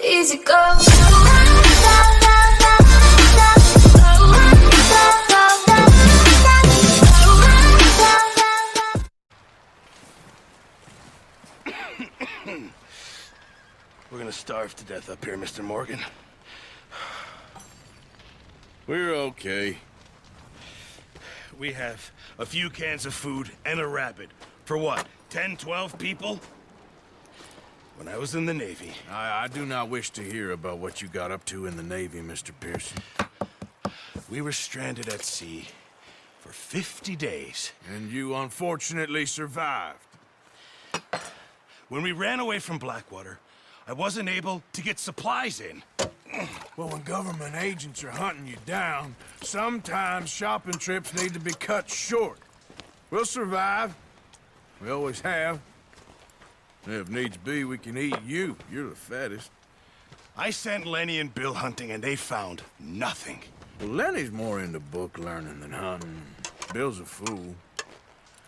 Easy go. We're gonna starve to death up here, Mr. Morgan. We're okay. We have a few cans of food and a rabbit. For what, 10, 12 people? When I was in the Navy... I do not wish to hear about what you got up to in the Navy, Mr. Pearson. We were stranded at sea for 50 days. And you unfortunately survived. When we ran away from Blackwater, I wasn't able to get supplies in. Well, when government agents are hunting you down, sometimes shopping trips need to be cut short. We'll survive. We always have. If needs be, we can eat you. You're the fattest. I sent Lenny and Bill hunting, and they found nothing. Well, Lenny's more into book learning than hunting. Bill's a fool.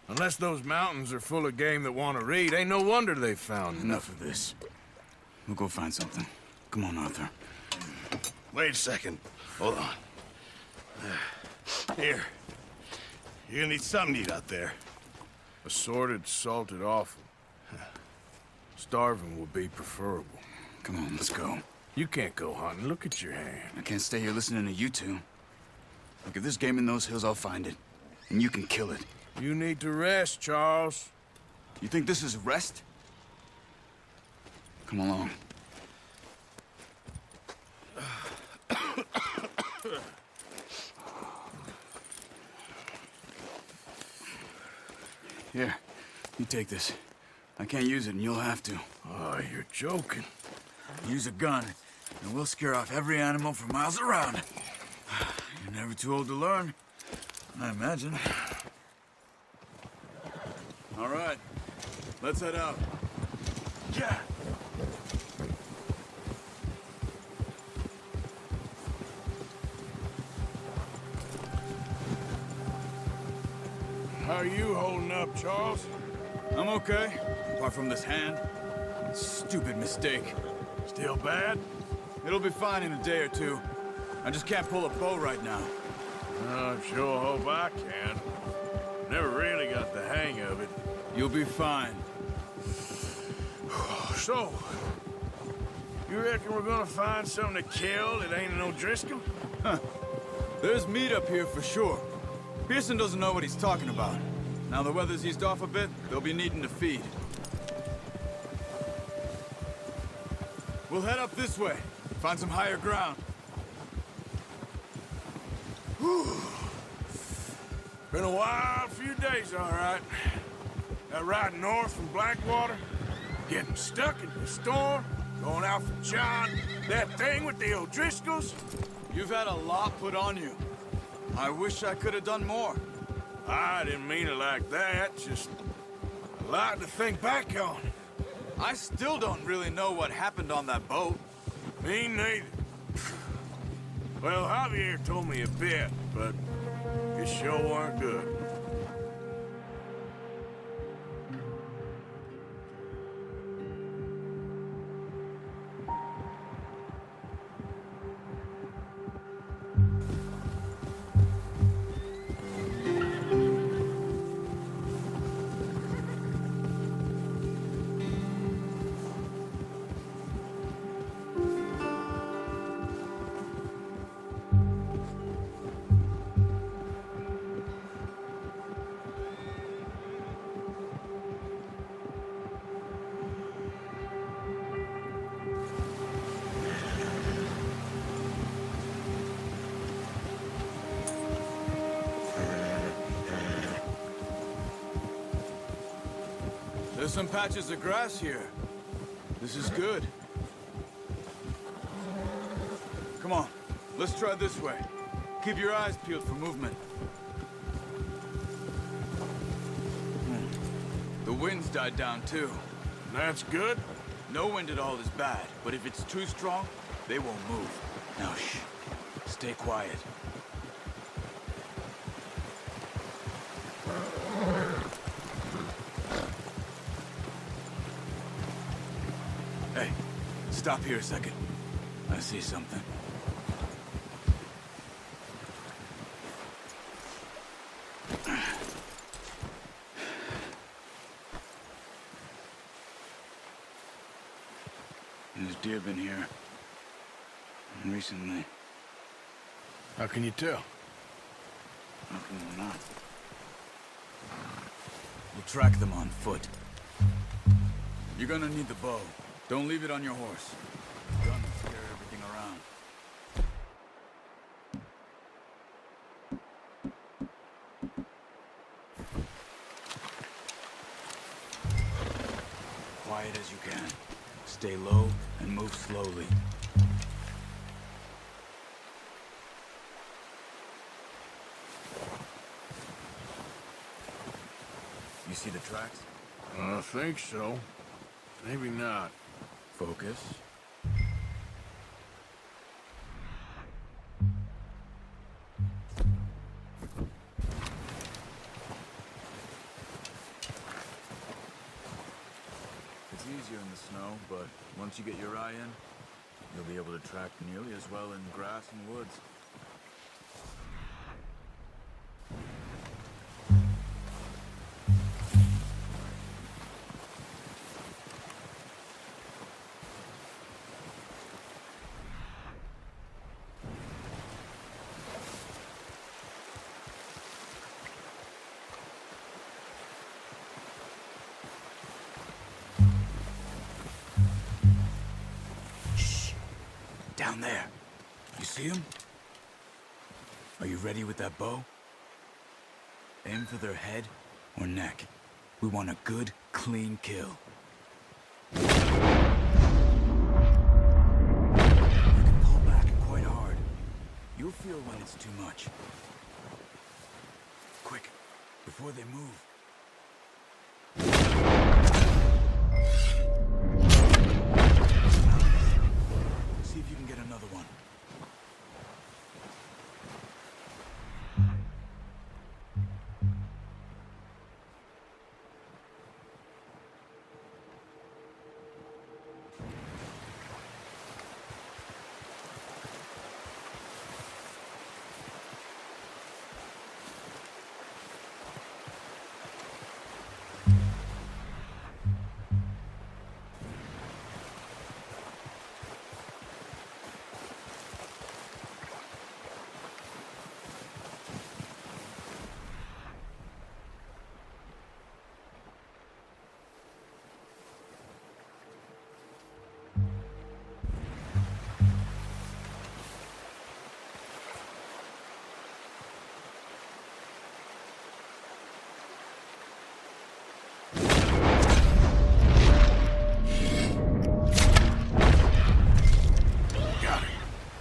Unless those mountains are full of game that want to read, ain't no wonder they found Enough of this. We'll go find something. Come on, Arthur. Wait a second. Hold on. Here. You're gonna need something to eat out there. Assorted, salted offal. Starving would be preferable. Come on, let's go. You can't go hunting. Look at your hand. I can't stay here listening to you two. Look, if there's game in those hills, I'll find it. And you can kill it. You need to rest, Charles. You think this is rest? Come along. Here, you take this. I can't use it, and you'll have to. Oh, you're joking. Use a gun, and we'll scare off every animal for miles around. You're never too old to learn, I imagine. All right, let's head out. Yeah. How are you holding up, Charles? I'm okay, apart from this hand. Stupid mistake. Still bad? It'll be fine in a day or two. I just can't pull a bow right now. I sure hope I can. Never really got the hang of it. You'll be fine. So, you reckon we're gonna find something to kill that ain't an O'Driscoll? There's meat up here for sure. Pearson doesn't know what he's talking about. Now the weather's eased off a bit, they'll be needing to feed. We'll head up this way, find some higher ground. Been a wild few days, all right. That ride north from Blackwater, getting stuck in the storm, going out for John, that thing with the O'Driscolls. You've had a lot put on you. I wish I could have done more. I didn't mean it like that, just a lot to think back on. I still don't really know what happened on that boat. Me neither. Well, Javier told me a bit, but it sure weren't good. There's some patches of grass here. This is good. Come on, let's try this way. Keep your eyes peeled for movement. The wind's died down too. That's good. No wind at all is bad, but if it's too strong, they won't move. Now shh, stay quiet. Stop here a second. I see something. There's deer been here. Recently. How can you tell? How can you not? We'll track them on foot. You're gonna need the bow. Don't leave it on your horse. The gun will scare everything around. Quiet as you can. Stay low and move slowly. You see the tracks? I think so. Maybe not. Focus. It's easier in the snow, but once you get your eye in, you'll be able to track nearly as well in grass and woods. Down there. You see him? Are you ready with that bow? Aim for their head or neck. We want a good, clean kill. You can pull back quite hard. You'll feel when it's too much. Quick, before they move. See if you can get another one.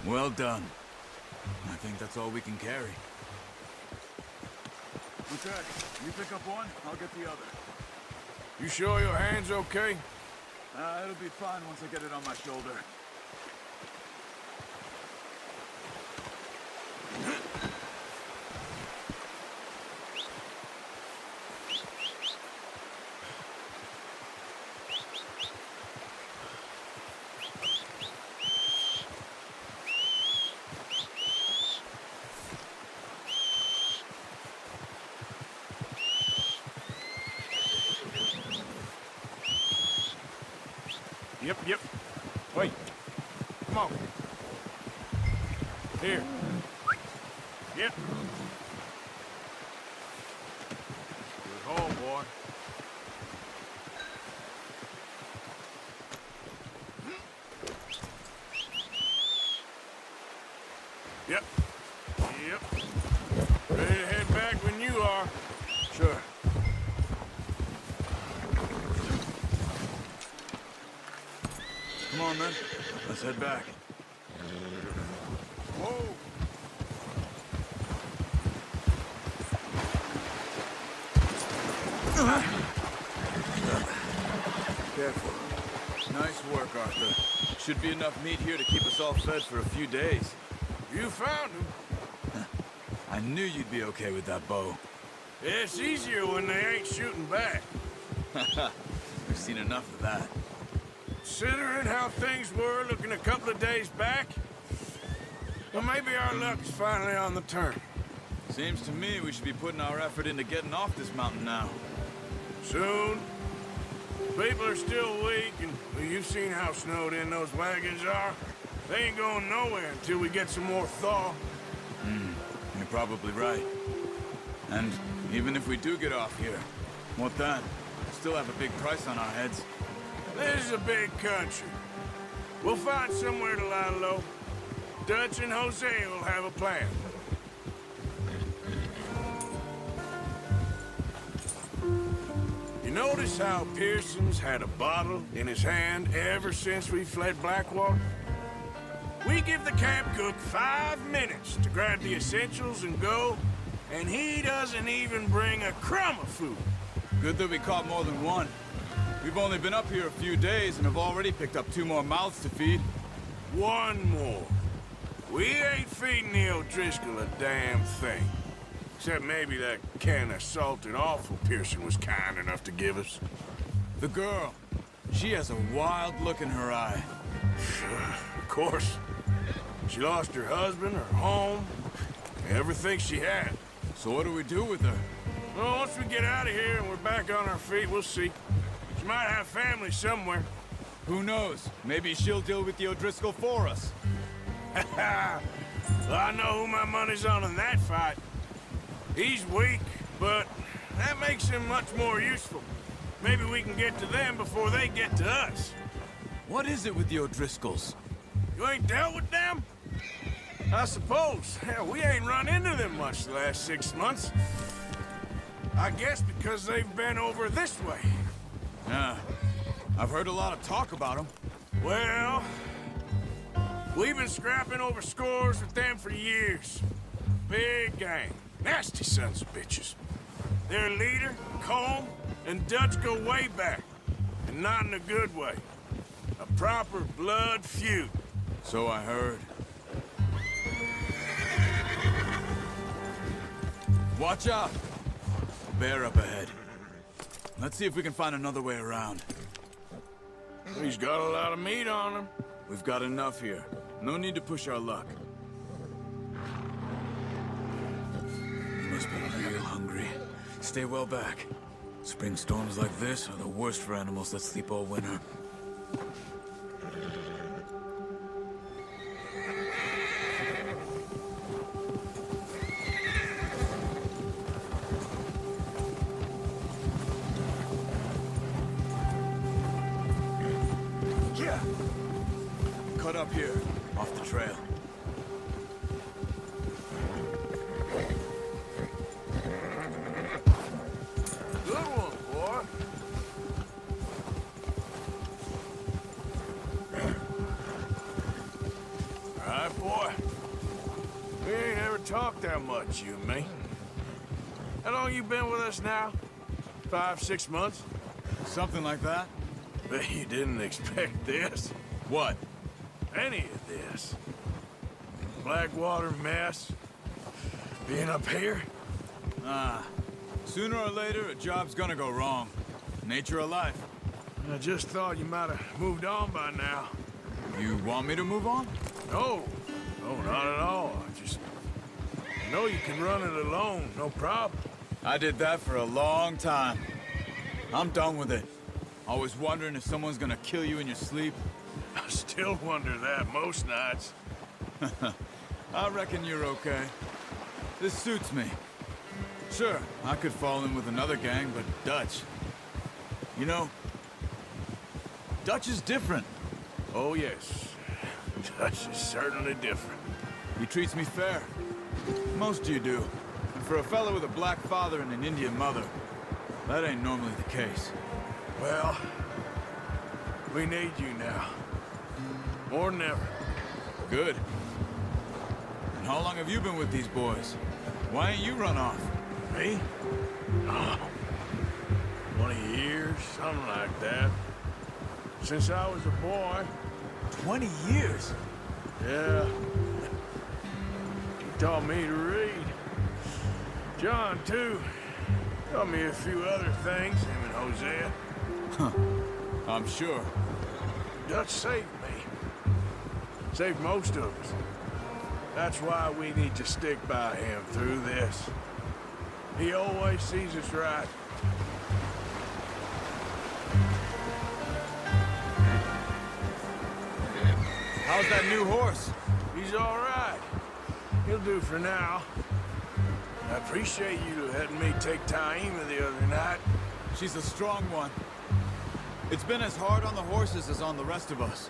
Well done. I think that's all we can carry. Okay, you pick up one, I'll get the other. You sure your hand's okay? It'll be fine once I get it on my shoulder. Yep. Wait. Come on. Here. Yep. Good haul, boy. Yep. Ready to head back when you are. Sure. Come on, then. Let's head back. Whoa. Careful. Nice work, Arthur. Should be enough meat here to keep us all fed for a few days. You found him. I knew you'd be okay with that bow. It's easier when they ain't shooting back. We've seen enough of that. considering how things were looking a couple of days back, well, maybe our luck's finally on the turn. Seems to me we should be putting our effort into getting off this mountain now. Soon. People are still weak, and well, you've seen how snowed in those wagons are. They ain't going nowhere until we get some more thaw. You're probably right. And even if we do get off here, what then? Still have a big price on our heads. This is a big country. We'll find somewhere to lie low. Dutch and Hosea will have a plan. You notice how Pearson's had a bottle in his hand ever since we fled Blackwater? We give the camp cook 5 minutes to grab the essentials and go, and he doesn't even bring a crumb of food. Good that we caught more than one. We've only been up here a few days and have already picked up 2 more mouths to feed. 1 more. We ain't feeding the O'Driscoll a damn thing. Except maybe that can of salted offal Pearson was kind enough to give us. The girl, she has a wild look in her eye. Of course. She lost her husband, her home, everything she had. So what do we do with her? Well, once we get out of here and we're back on our feet, we'll see. She might have family somewhere. Who knows? Maybe she'll deal with the O'Driscoll for us. Well, I know who my money's on in that fight. He's weak, but that makes him much more useful. Maybe we can get to them before they get to us. What is it with the O'Driscolls? You ain't dealt with them? I suppose. Hell, we ain't run into them much the last 6 months. I guess because they've been over this way. Yeah, I've heard a lot of talk about them. Well, we've been scrapping over scores with them for years. Big gang. Nasty sons of bitches. Their leader, Colm, and Dutch go way back. And not in a good way. A proper blood feud. So I heard. Watch out! A bear up ahead. Let's see if we can find another way around. He's got a lot of meat on him. We've got enough here. No need to push our luck. You must be real hungry. Stay well back. Spring storms like this are the worst for animals that sleep all winter. Cut up here, off the trail. Good one, boy. All right, boy. We ain't ever talked that much, you and me. How long you been with us now? 5, 6 months? Something like that? Bet you didn't expect this. What? Any of this. Blackwater mess. Being up here. Sooner or later, a job's gonna go wrong. Nature of life. I just thought you might have moved on by now. You want me to move on? No. No, not at all. I know you can run it alone, no problem. I did that for a long time. I'm done with it. Always wondering if someone's gonna kill you in your sleep. I still wonder that most nights. I reckon you're okay. This suits me. Sure, I could fall in with another gang, but Dutch... You know, Dutch is different. Oh, yes. Dutch is certainly different. He treats me fair. Most of you do. And for a fellow with a black father and an Indian mother, that ain't normally the case. Well, we need you now. More than ever. Good. And how long have you been with these boys? Why ain't you run off? Me? Oh, 20 years, something like that. Since I was a boy. 20 years? Yeah. He taught me to read. John, too. Taught me a few other things, him and Hosea. I'm sure. Dutch saved me. Saved most of us. That's why we need to stick by him through this. He always sees us right. How's that new horse? He's all right. He'll do for now. I appreciate you letting me take Taima the other night. She's a strong one. It's been as hard on the horses as on the rest of us.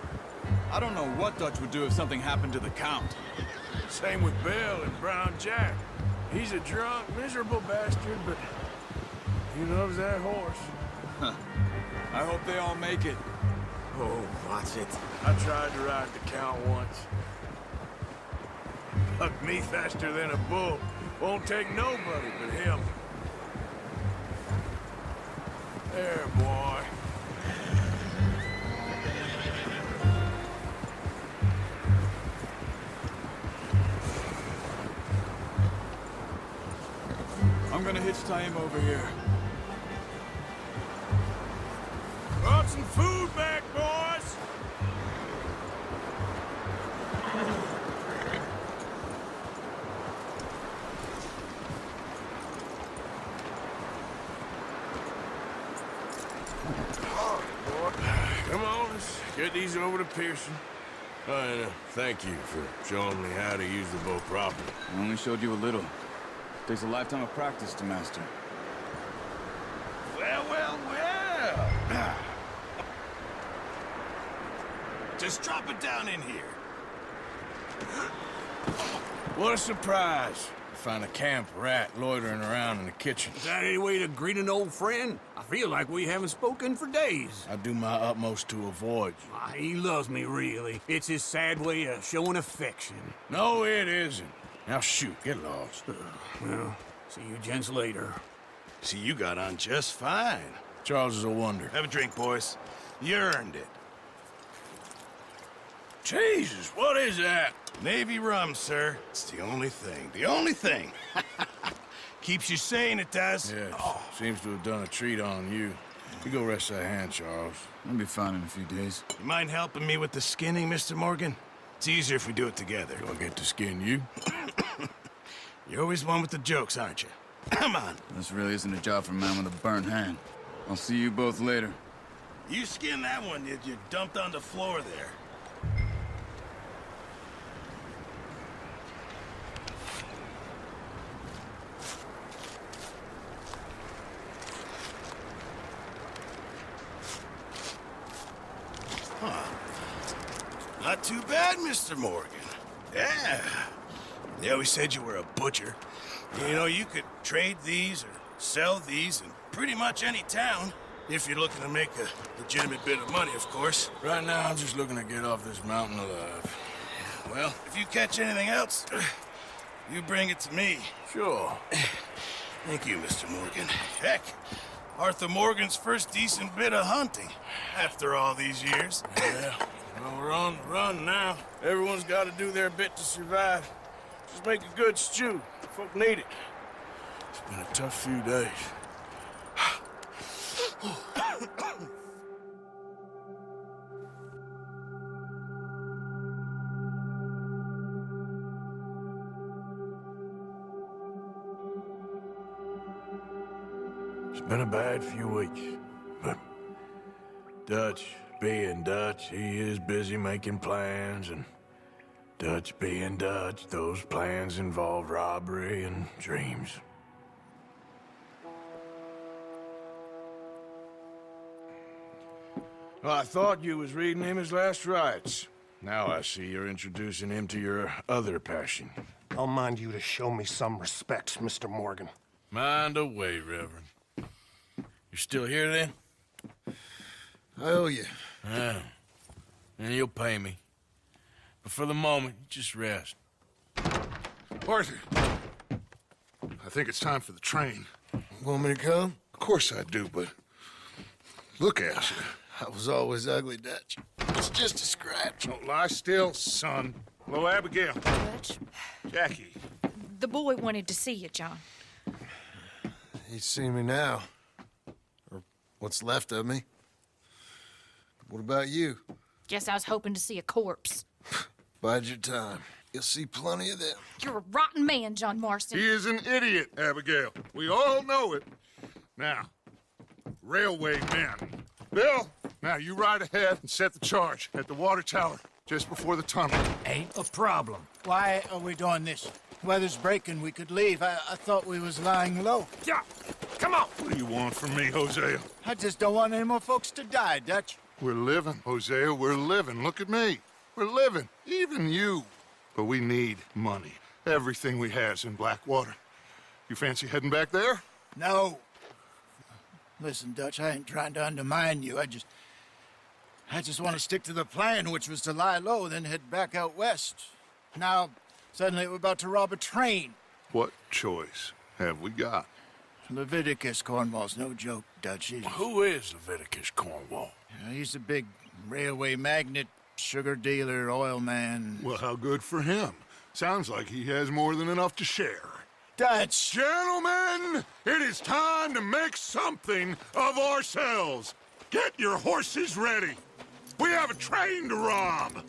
I don't know what Dutch would do if something happened to the Count. Same with Bill and Brown Jack. He's a drunk, miserable bastard, but he loves that horse. I hope they all make it. Oh, watch it. I tried to ride the Count once. Bucked me faster than a bull. Won't take nobody but him. There, boy. I'm gonna hitch Taima over here. Brought some food back, boys! Come on, let's get these over to Pearson. And thank you for showing me how to use the bow properly. I only showed you a little. Takes a lifetime of practice to master. Well, well, well. Just drop it down in here. What a surprise. Find a camp rat loitering around in the kitchen. Is that any way to greet an old friend? I feel like we haven't spoken for days. I do my utmost to avoid you. He loves me, really. It's his sad way of showing affection. No, it isn't. Now shoot, get lost. Well, see you gents later. See, you got on just fine. Charles is a wonder. Have a drink, boys. You earned it. Jesus, what is that? Navy rum, sir. It's the only thing. The only thing. Keeps you sane, it does. Yes, seems to have done a treat on you. You go rest that hand, Charles. I'll be fine in a few days. You mind helping me with the skinning, Mr. Morgan? It's easier if we do it together. Do I get to skin you? You're always one with the jokes, aren't you? Come on. This really isn't a job for a man with a burnt hand. I'll see you both later. You skinned that one you dumped on the floor there. Not too bad, Mr. Morgan. Yeah. They always said you were a butcher. You know, you could trade these or sell these in pretty much any town. If you're looking to make a legitimate bit of money, of course. Right now, I'm just looking to get off this mountain alive. Well, if you catch anything else, you bring it to me. Sure. Thank you, Mr. Morgan. Heck, Arthur Morgan's first decent bit of hunting after all these years. Yeah. Well, we're on the run now. Everyone's got to do their bit to survive. Just make a good stew. Folk need it. It's been a tough few days. It's been a bad few weeks, but Dutch being Dutch, he is busy making plans, and Dutch being Dutch, those plans involve robbery and dreams. Well, I thought you was reading him his last rites. Now I see you're introducing him to your other passion. I'll mind you to show me some respect, Mr. Morgan. Mind away, Reverend. You still here, then? I owe you. Yeah. And you'll pay me. But for the moment, just rest. Arthur, I think it's time for the train. Want me to come? Of course I do, but look at you. I was always ugly, Dutch. It's just a scratch. Don't lie still, son. Hello, Abigail. Dutch, Jackie. the boy wanted to see you, John. He's seen me now. Or what's left of me. What about you? Guess I was hoping to see a corpse. Bide your time. You'll see plenty of them. You're a rotten man, John Marston. He is an idiot, Abigail. We all know it. Now, railway men. Bill, now you ride ahead and set the charge at the water tower just before the tunnel. Ain't a problem. Why are we doing this? Weather's breaking. We could leave. I thought we was lying low. Yeah, come on. What do you want from me, Hosea? I just don't want any more folks to die, Dutch. We're living, Hosea. We're living. Look at me. We're living. Even you. But we need money. Everything we has in Blackwater. You fancy heading back there? No. Listen, Dutch, I ain't trying to undermine you. I just want to stick to the plan, which was to lie low, then head back out west. Now, suddenly we're about to rob a train. What choice have we got? Leviticus Cornwall's no joke, Dutch. Who is Leviticus Cornwall? He's a big railway magnate, sugar dealer, oil man. Well, how good for him. Sounds like he has more than enough to share. Dutch! Gentlemen, it is time to make something of ourselves. Get your horses ready. We have a train to rob.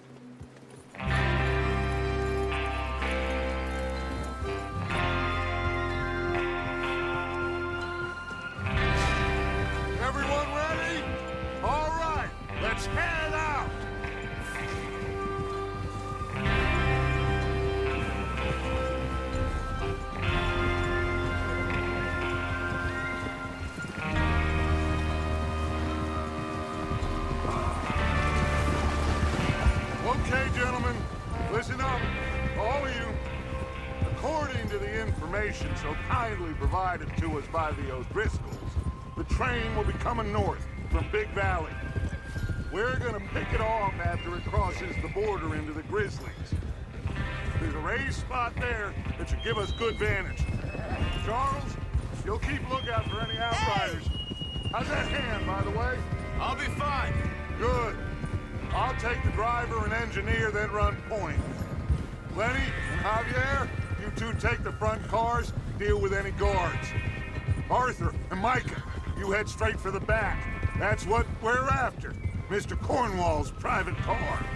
Everyone ready? All right, let's head out. Okay, gentlemen, listen up, all of you. According to the information so kindly provided to us by the O'Driscolls, the train will be coming north from Big Valley. We're gonna pick it off after it crosses the border into the Grizzlies. There's a raised spot there that should give us good vantage. Charles, you'll keep lookout for any outriders. How's that hand, by the way? I'll be fine. Good. I'll take the driver and engineer, then run point. Lenny and Javier, you two take the front cars, deal with any guards. Arthur and Micah, you head straight for the back. That's what we're after. Mr. Cornwall's private car.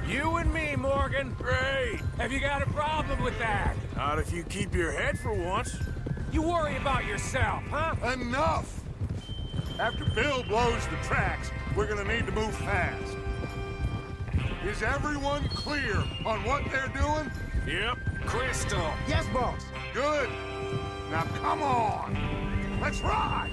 You and me, Morgan. Great. Have you got a problem with that? Not if you keep your head for once. You worry about yourself, huh? Enough! After Bill blows the tracks, we're gonna need to move fast. Is everyone clear on what they're doing? Yep. Crystal. Yes, boss. Good. Now come on. Let's ride.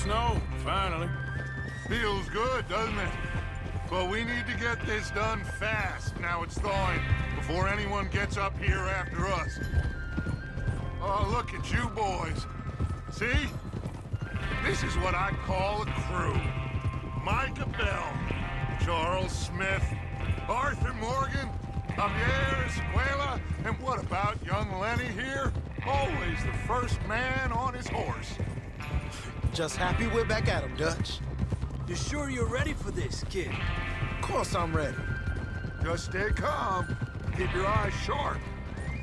Snow, finally. Feels good, doesn't it? But we need to get this done fast. Now it's thawing, before anyone gets up here after us. Oh, look at you boys. See? This is what I call a crew. Micah Bell, Charles Smith, Arthur Morgan, Javier Escuela, and what about young Lenny here? Always the first man on his horse. Just happy we're back at 'em, Dutch. You sure you're ready for this, kid? Of course I'm ready. Just stay calm. Keep your eyes sharp.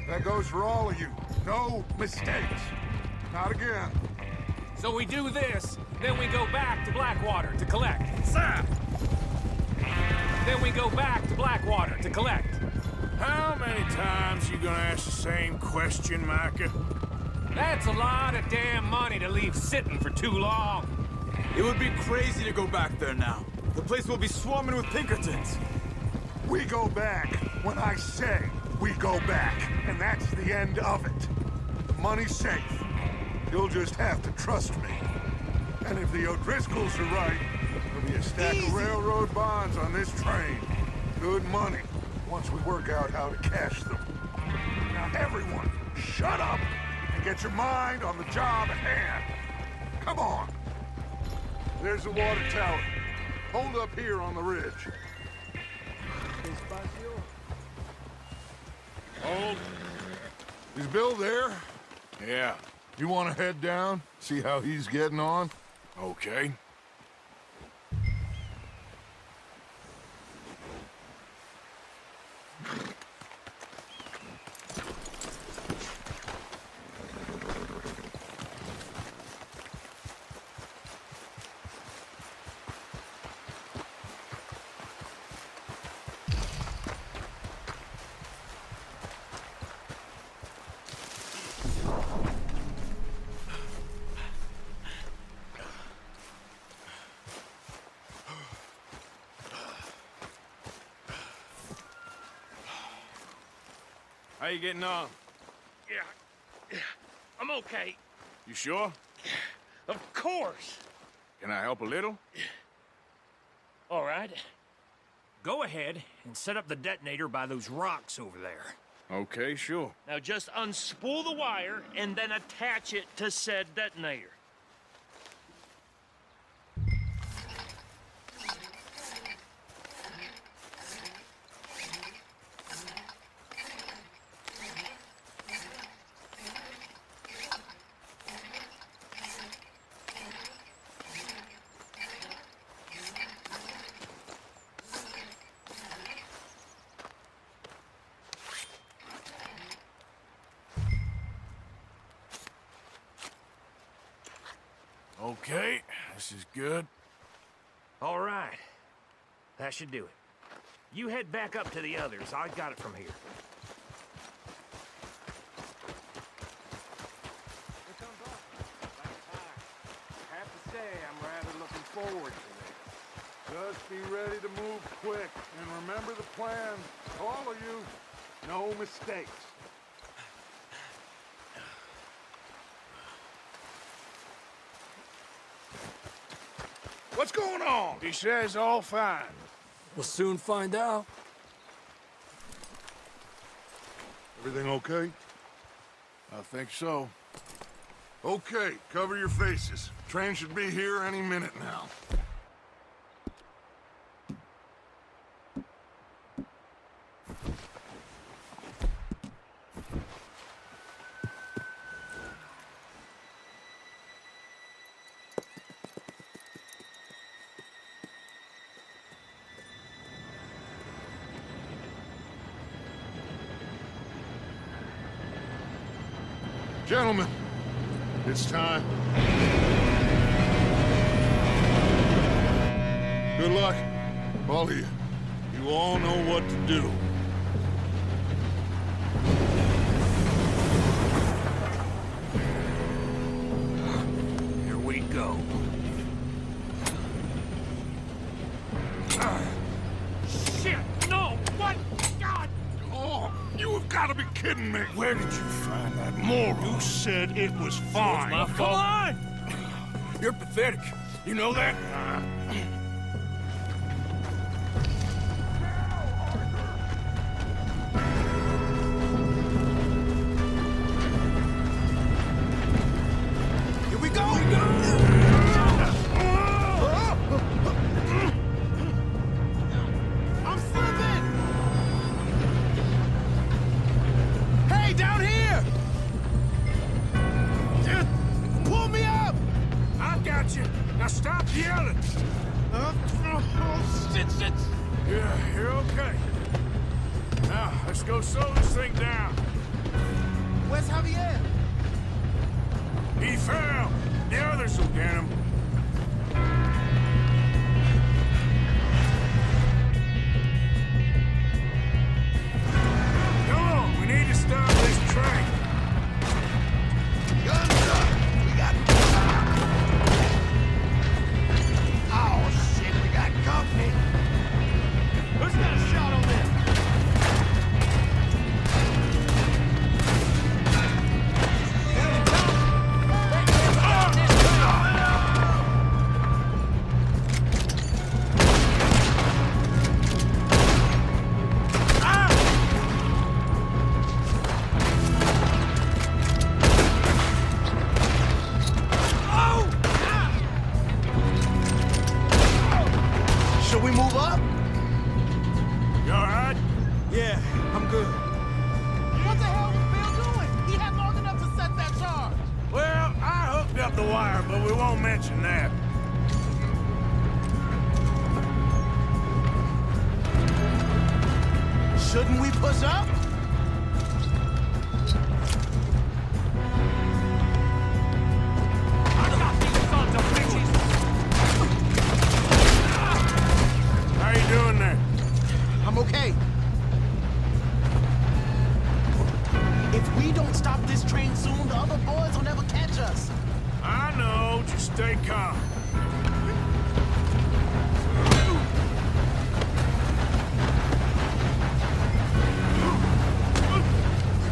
That goes for all of you. No mistakes. Not again. So we do this, then we go back to Blackwater to collect. Sir! Then we go back to Blackwater to collect. How many times you gonna ask the same question, Micah? That's a lot of damn money to leave sitting for too long. It would be crazy to go back there now. The place will be swarming with Pinkertons. We go back when I say we go back, and that's the end of it. The money's safe. You'll just have to trust me. And if the O'Driscolls are right, there'll be a stack of railroad bonds on this train. Good money, once we work out how to cash them. Everyone, shut up and get your mind on the job at hand. Come on. There's the water tower. Hold up here on the ridge. Hold. Is Bill there? Yeah, You want to head down, see how he's getting on? okay. How you getting on? Yeah, I'm okay. You sure? Of course. Can I help a little? All right. Go ahead and set up the detonator by those rocks over there. Okay, sure. Now just unspool the wire and then attach it to said detonator. Okay, this is good. All right. That should do it. You head back up to the others. I got it from here. I have to say, I'm rather looking forward to this. Just be ready to move quick, and remember the plan. All of you, no mistakes. What's going on? He says all fine. We'll soon find out. Everything okay? I think so. Okay, cover your faces. Train should be here any minute now. Gentlemen, it's time. Good luck, all of you. You all know what to do. Here we go. Shit! No! What? God! Oh, you have got to be kidding me. Where did you find that moron? You said it was fine. My fault. Come on! You're pathetic. You know that? Here we go! I'm slipping! Hey, down here! Just pull me up! I got you. Now stop yelling. Oh, shit! Yeah, you're okay. Now, let's go slow this thing down. Where's Javier? He fell. The others will get him. Come on, we need to stop this train. Guns up! We got... Oh, shit, we got company. Who's got a shot on them? fire, but we won't mention that. Shouldn't we push up? How you doing there? I'm okay. If we don't stop this train soon, the other boys will never catch us. I know, just stay calm.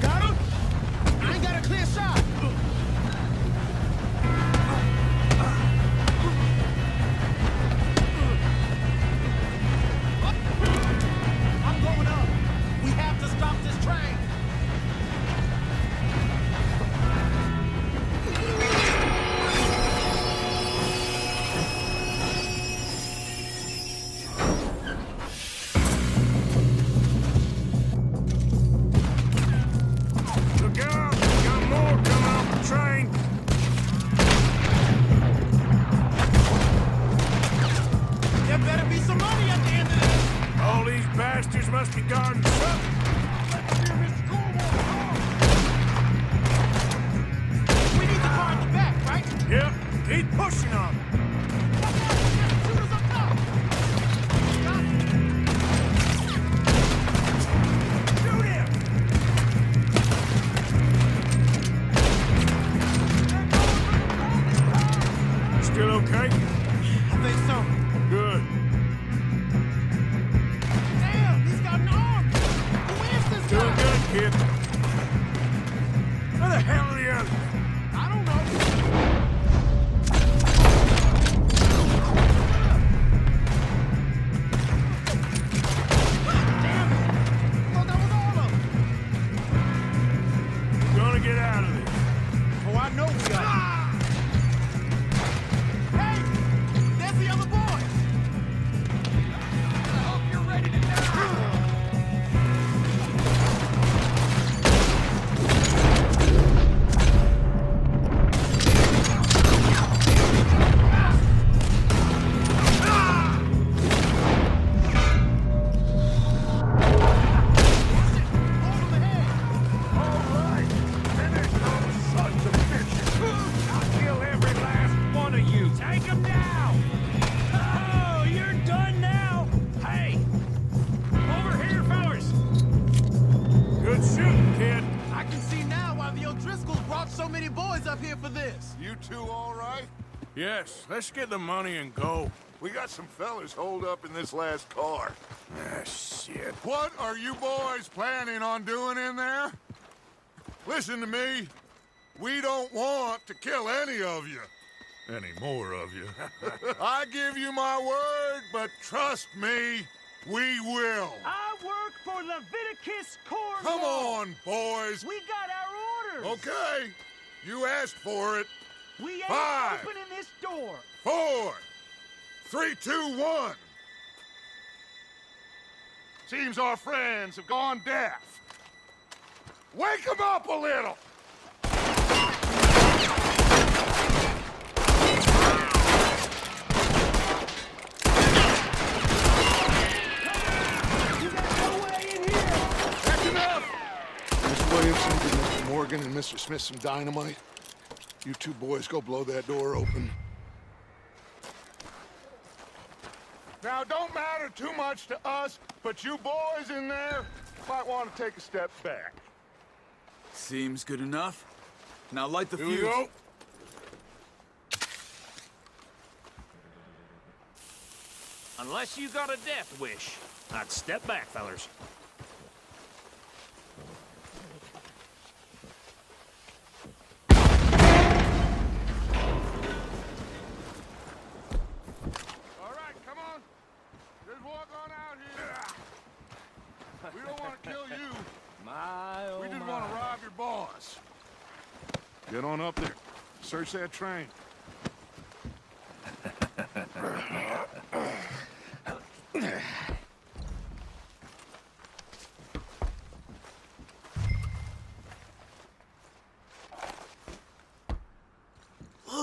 Got him? I ain't got a clear shot. I'm going up. We have to stop this train. Look out! Got more coming off the train! There better be some money at the end of this. All these bastards must be guarding something. We need the car in the back, right? Yep, keep pushing on them. Shoot us up top. Shoot him! Still okay? I think so. Good. Damn, he's got an arm. Who is this Doing guy? good, kid. Where the hell are the others? I don't know. Damn it. Well, that was all of them. We're gonna get out of this. Oh, I know we are. Hey, there's the other boys. I hope you're ready to die. Good shooting, kid. I can see now why the O'Driscolls brought so many boys up here for this. You two all right? Yes, let's get the money and go. We got some fellas holed up in this last car. Ah, shit. What are you boys planning on doing in there? Listen to me. We don't want to kill any of you. Any more of you. I give you my word, but trust me, we will. I work for Leviticus Corps. Come on, boys. We got our orders. Okay. You asked for it. We ain't 5, opening this door. 4, 3, 2, 1. Seems our friends have gone deaf. Wake them up a little. That's enough. Miss Williamson, give Mr. Morgan and Mr. Smith some dynamite. You two boys go blow that door open. Now, don't matter too much to us, but you boys in there might want to take a step back. Seems good enough. Now light the Here we fuse. go. Unless you got a death wish, I'd step back, fellers. All right, come on. Just walk on out here. We don't want to kill you. We just want to rob your boss. Get on up there. Search that train.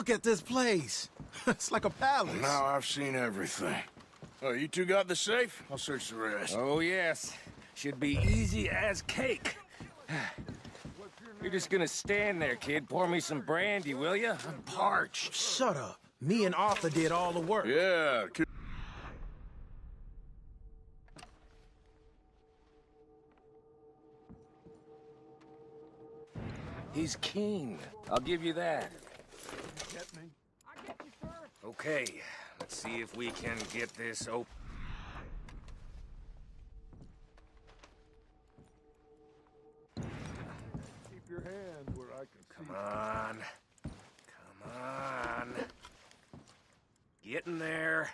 Look at this place. It's like a palace. Now I've seen everything. Oh, you two got the safe? I'll search the rest. Oh, yes. Should be easy as cake. You're just gonna stand there, kid. Pour me some brandy, will ya? I'm parched. Shut up. Me and Arthur did all the work. Yeah. He's keen. I'll give you that. Okay, let's see if we can get this open. Keep your hand where I can Come on. Come on. Get in there.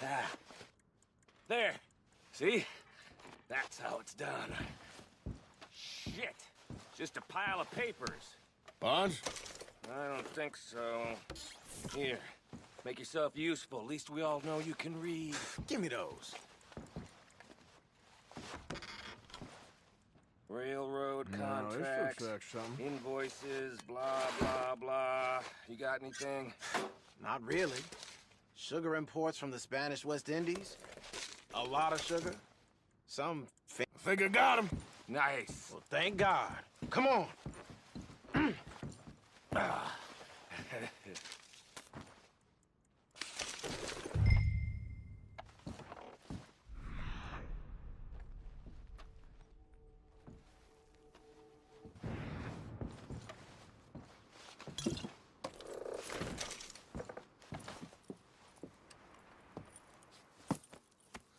Ah. There. See? That's how it's done. Shit. Just a pile of papers. Bonds? I don't think so. Here. Make yourself useful. At least we all know you can read. Give me those. Railroad No, contracts, this looks like something. invoices, blah, blah, blah. You got anything? Not really. Sugar imports from the Spanish West Indies. A lot of sugar. Some I think I got him. Nice. Well, thank God. Come on.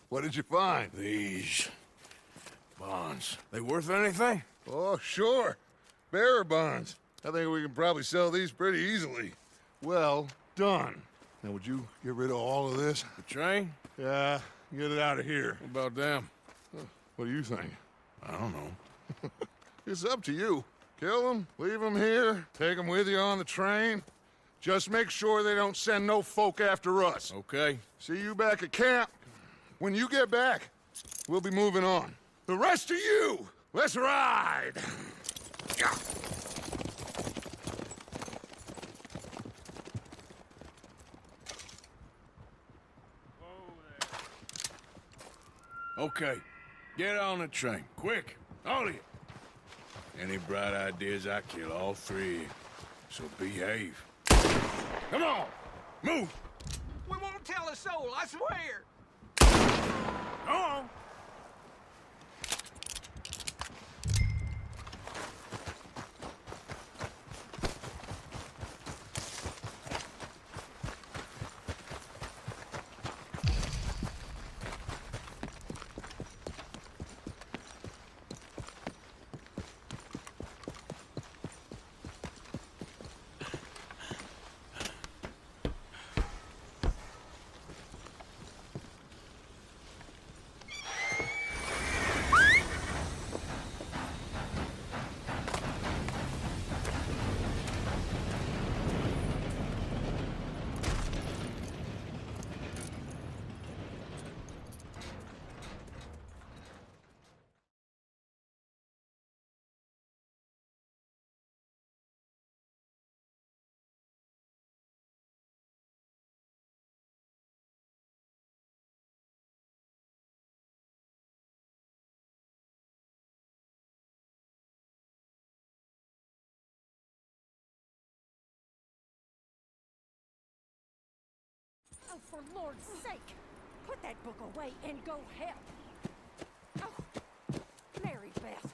What did you find? These bonds. They worth anything? Oh, sure. Bearer bonds. I think we can probably sell these pretty easily. Well done. Now, would you get rid of all of this? The train? Yeah, get it out of here. What about them? What do you think? I don't know. It's up to you. Kill them, leave them here, take them with you on the train. Just make sure they don't send no folk after us. Okay. See you back at camp. When you get back, we'll be moving on. The rest of you, let's ride! Yeah. Okay. Get on the train. Quick. All of you. Any bright ideas, I kill all three. So behave. Come on! Move! We won't tell a soul, I swear! Go on! Oh, for Lord's sake, put that book away and go help. Oh, Mary Beth.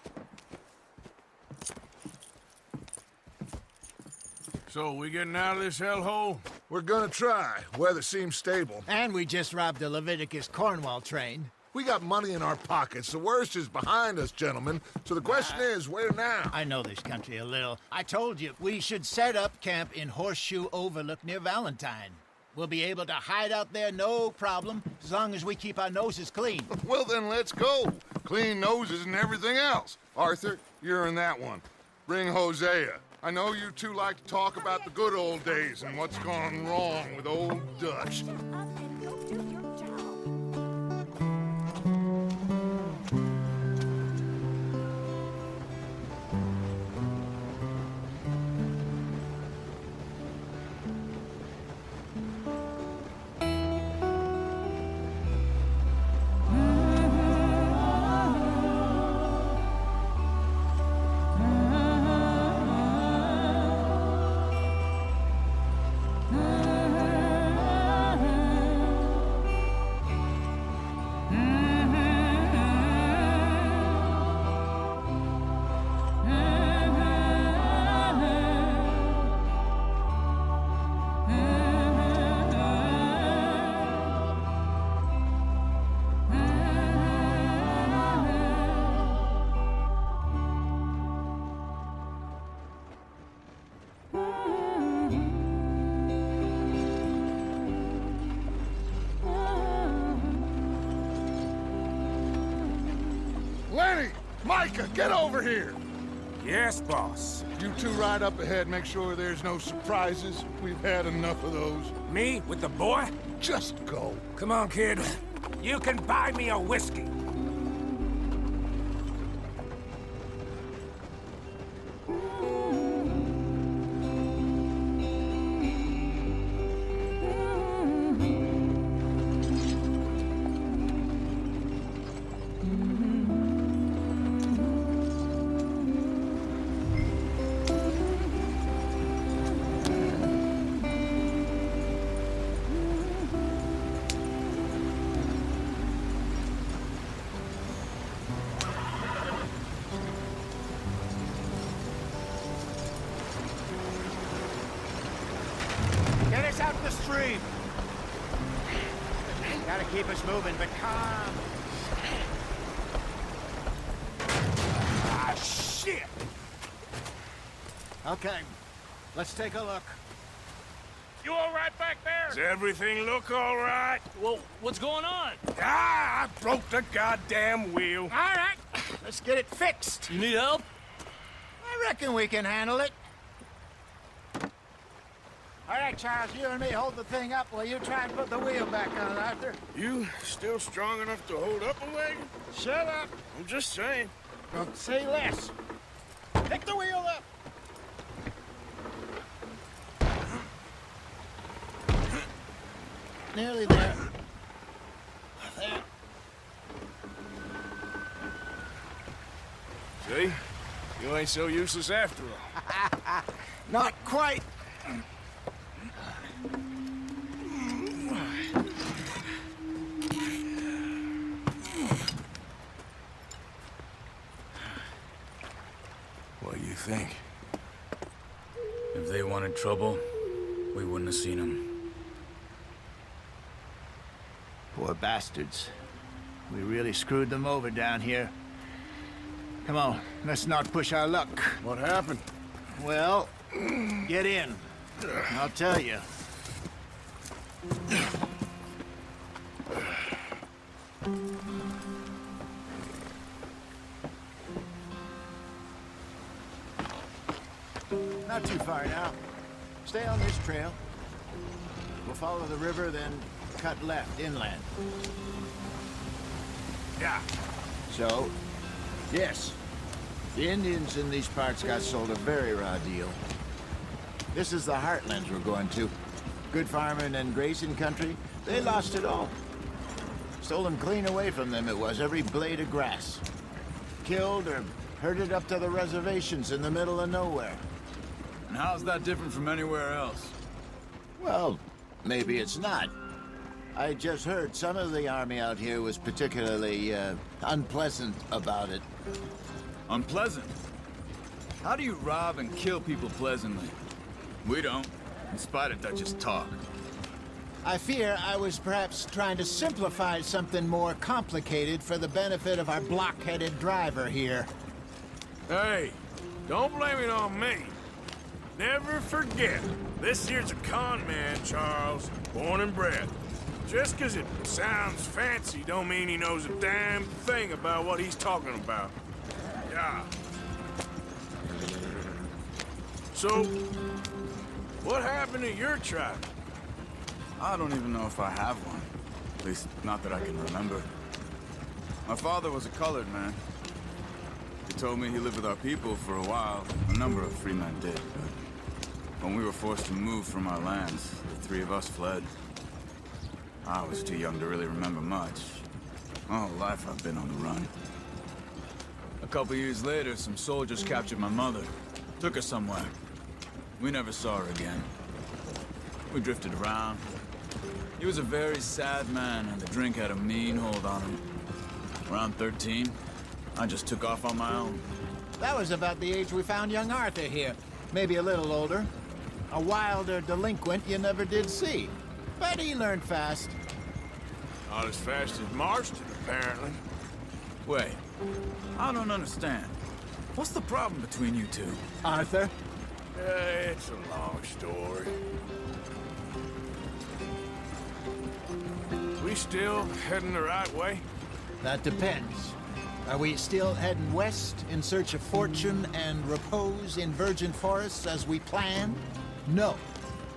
So, we getting out of this hellhole? We're gonna try. Weather seems stable. And we just robbed the Leviticus Cornwall train. We got money in our pockets. The worst is behind us, gentlemen. So the question is, where now? I know this country a little. I told you, we should set up camp in Horseshoe Overlook near Valentine. We'll be able to hide out there, no problem, as long as we keep our noses clean. Well, then let's go. Clean noses and everything else. Arthur, you're in that one. Bring Hosea. I know you two like to talk about the good old days and what's gone wrong with old Dutch. Shut up and go do your job. Lenny! Micah, get over here! Yes, boss. You two ride up ahead, make sure there's no surprises. We've had enough of those. Me with the boy? Just go. Come on, kid. You can buy me a whiskey. Get us out the stream. Gotta keep us moving, but calm. Ah, shit! Okay, let's take a look. You all right back there? Does everything look all right? Well, what's going on? Ah, I broke the goddamn wheel. All right, let's get it fixed. You need help? I reckon we can handle it. All right, Charles, you and me hold the thing up while you try and put the wheel back on, Arthur. You still strong enough to hold up a wagon? Shut up. I'm just saying. Don't say less. Pick the wheel up. Nearly there. There. See? You ain't so useless after all. Not quite. What do you think? If they wanted trouble, we wouldn't have seen them. Poor bastards. We really screwed them over down here. Come on, let's not push our luck. What happened? Well, get in. I'll tell you. Not too far now. Stay on this trail. We'll follow the river, then cut left inland. Yeah. So, yes, the Indians in these parts got sold a very raw deal. This is the heartlands we're going to. Good farming and grazing country, they lost it all. Stolen clean away from them it was, every blade of grass. Killed or herded up to the reservations in the middle of nowhere. And how's that different from anywhere else? Well, maybe it's not. I just heard some of the army out here was particularly, unpleasant about it. Unpleasant? How do you rob and kill people pleasantly? We don't, in spite of Dutch's talk. I fear I was perhaps trying to simplify something more complicated for the benefit of our block-headed driver here. Hey, don't blame it on me. Never forget, this here's a con man, Charles, born and bred. Just 'cause it sounds fancy don't mean he knows a damn thing about what he's talking about. Yeah. So, what happened to your tribe? I don't even know if I have one. At least, not that I can remember. My father was a colored man. He told me he lived with our people for a while. A number of free men did, but when we were forced to move from our lands, the three of us fled. I was too young to really remember much. My whole life I've been on the run. A couple years later, some soldiers captured my mother. Took her somewhere. We never saw her again. We drifted around. He was a very sad man, and the drink had a mean hold on him. Around 13, I just took off on my own. That was about the age we found young Arthur here. Maybe a little older. A wilder delinquent you never did see. But he learned fast. Not as fast as Marston, apparently. Wait, I don't understand. What's the problem between you two? Arthur? It's a long story. We still heading the right way? That depends. Are we still heading west in search of fortune and repose in virgin forests as we planned? No.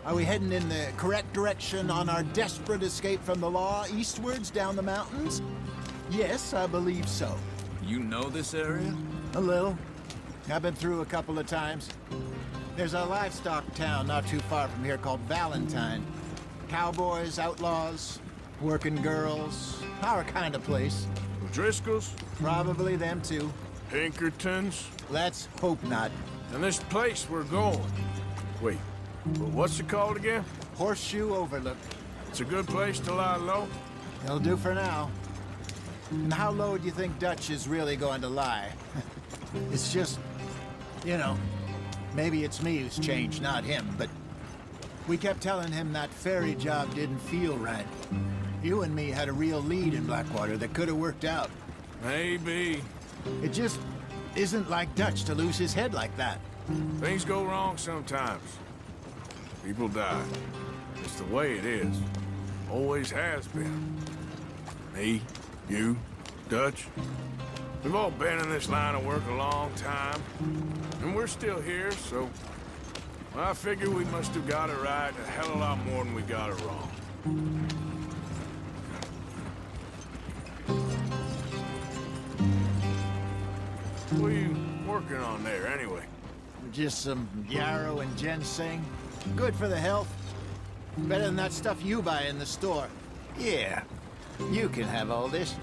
Are we heading in the correct direction on our desperate escape from the law eastwards down the mountains? Yes, I believe so. You know this area? A little. I've been through a couple of times. There's a livestock town not too far from here called Valentine. Cowboys, outlaws, working girls, our kind of place. Driscoll's? Probably them too. Pinkertons? Let's hope not. And this place we're going. Wait, what's it called again? Horseshoe Overlook. It's a good place to lie low? It'll do for now. And how low do you think Dutch is really going to lie? It's just, you know, maybe it's me who's changed, not him, but we kept telling him that ferry job didn't feel right. You and me had a real lead in Blackwater that could have worked out. Maybe. It just isn't like Dutch to lose his head like that. Things go wrong sometimes. People die. It's the way it is. Always has been. Me, you, Dutch. We've all been in this line of work a long time. And we're still here, so... well, I figure we must have got it right a hell of a lot more than we got it wrong. What are you working on there, anyway? Just some yarrow and ginseng. Good for the health. Better than that stuff you buy in the store. Yeah, you can have all this.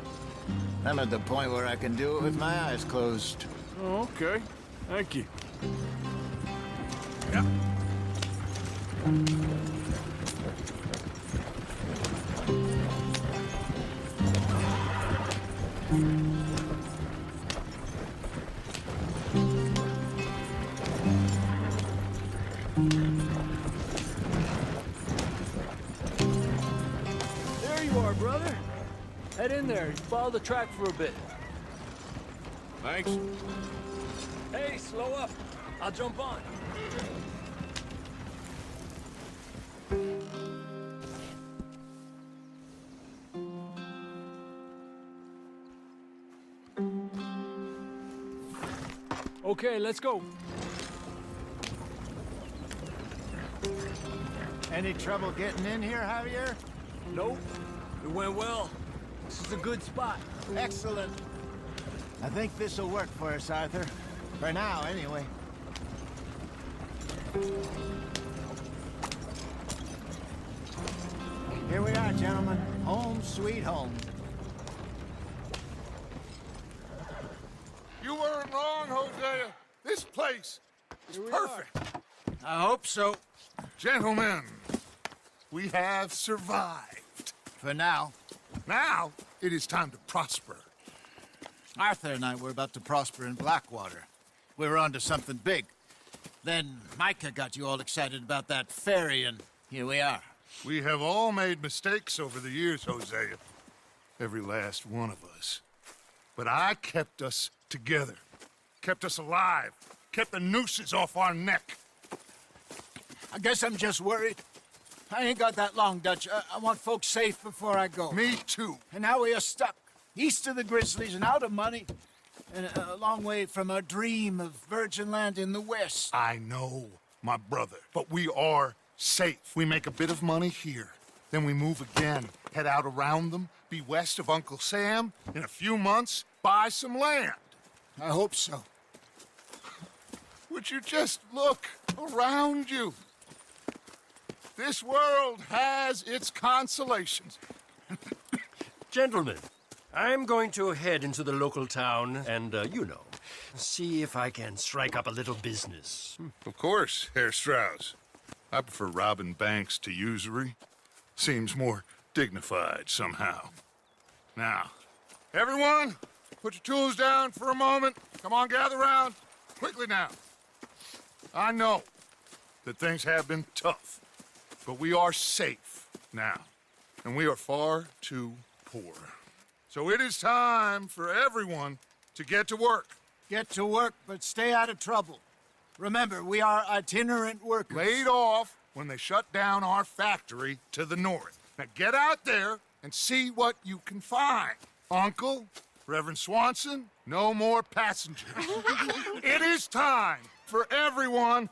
I'm at the point where I can do it with my eyes closed. Oh, okay. Thank you. Yeah. There you are, brother. Head in there and follow the track for a bit. Thanks. Hey, slow up. I'll jump on. Okay, let's go. Any trouble getting in here, Javier? Nope. It went well. This is a good spot. Excellent. I think this'll work for us, Arthur. For now, anyway. Here we are, gentlemen. Home sweet home. You weren't wrong, Hosea. This place is perfect. I hope so. Gentlemen, we have survived. For now. Now, it is time to prosper. Arthur and I were about to prosper in Blackwater. We were onto something big. Then Micah got you all excited about that ferry, and here we are. We have all made mistakes over the years, Hosea. Every last one of us. But I kept us together. Kept us alive. Kept the nooses off our neck. I guess I'm just worried. I ain't got that long, Dutch. I want folks safe before I go. Me too. And now we are stuck, east of the Grizzlies and out of money, and a long way from our dream of virgin land in the west. I know, my brother, but we are safe. We make a bit of money here, then we move again, head out around them, be west of Uncle Sam, in a few months, buy some land. I hope so. Would you just look around you? This world has its consolations. Gentlemen, I'm going to head into the local town and, you know, see if I can strike up a little business. Of course, Herr Strauss. I prefer robbing banks to usury. Seems more dignified somehow. Now, everyone, put your tools down for a moment. Come on, gather round. Quickly now. I know that things have been tough, but we are safe now, and we are far too poor. So it is time for everyone to get to work. Get to work, but stay out of trouble. Remember, we are itinerant workers. Laid off when they shut down our factory to the north. Now get out there and see what you can find. Uncle, Reverend Swanson, no more passengers. It is time for everyone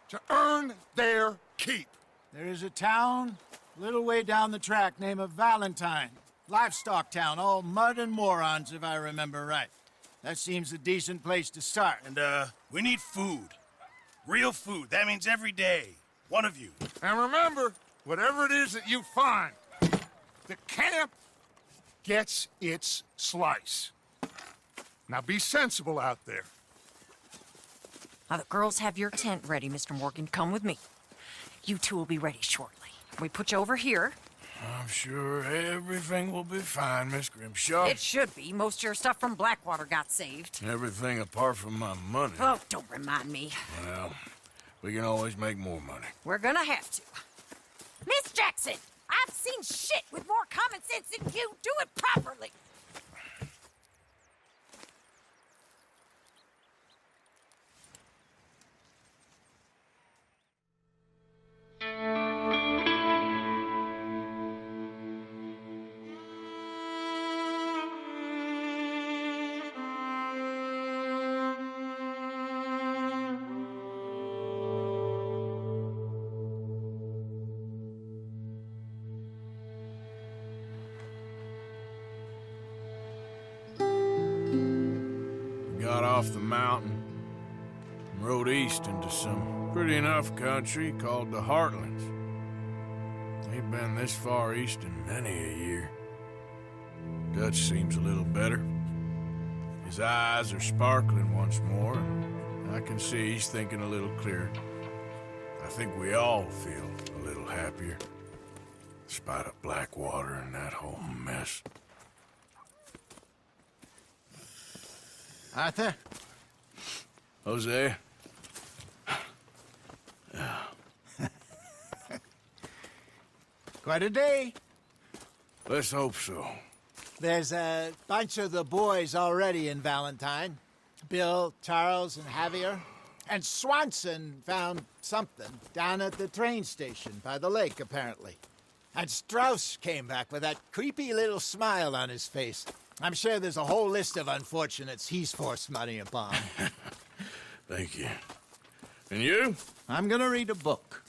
to earn their keep. There is a town a little way down the track named Valentine. Livestock town, all mud and morons, if I remember right. That seems a decent place to start. And, we need food. Real food. That means every day. One of you. And remember, whatever it is that you find, the camp gets its slice. Now be sensible out there. Now, the girls have your tent ready, Mr. Morgan. Come with me. You two will be ready shortly. We put you over here. I'm sure everything will be fine, Miss Grimshaw. It should be. Most of your stuff from Blackwater got saved. Everything apart from my money. Oh, don't remind me. Well, we can always make more money. We're gonna have to. Miss Jackson, I've seen shit with more common sense than you. Do it properly. Got off the mountain and rode east into some pretty enough country called the Heartlands. Ain't been this far east in many a year. Dutch seems a little better. His eyes are sparkling once more, and I can see he's thinking a little clearer. I think we all feel a little happier, despite of Blackwater and that whole mess. Arthur? Jose? Quite a day. Let's hope so. There's a bunch of the boys already in Valentine. Bill, Charles, and Javier. And Swanson found something down at the train station by the lake, apparently. And Strauss came back with that creepy little smile on his face. I'm sure there's a whole list of unfortunates he's forced money upon. Thank you. And you? I'm gonna read a book.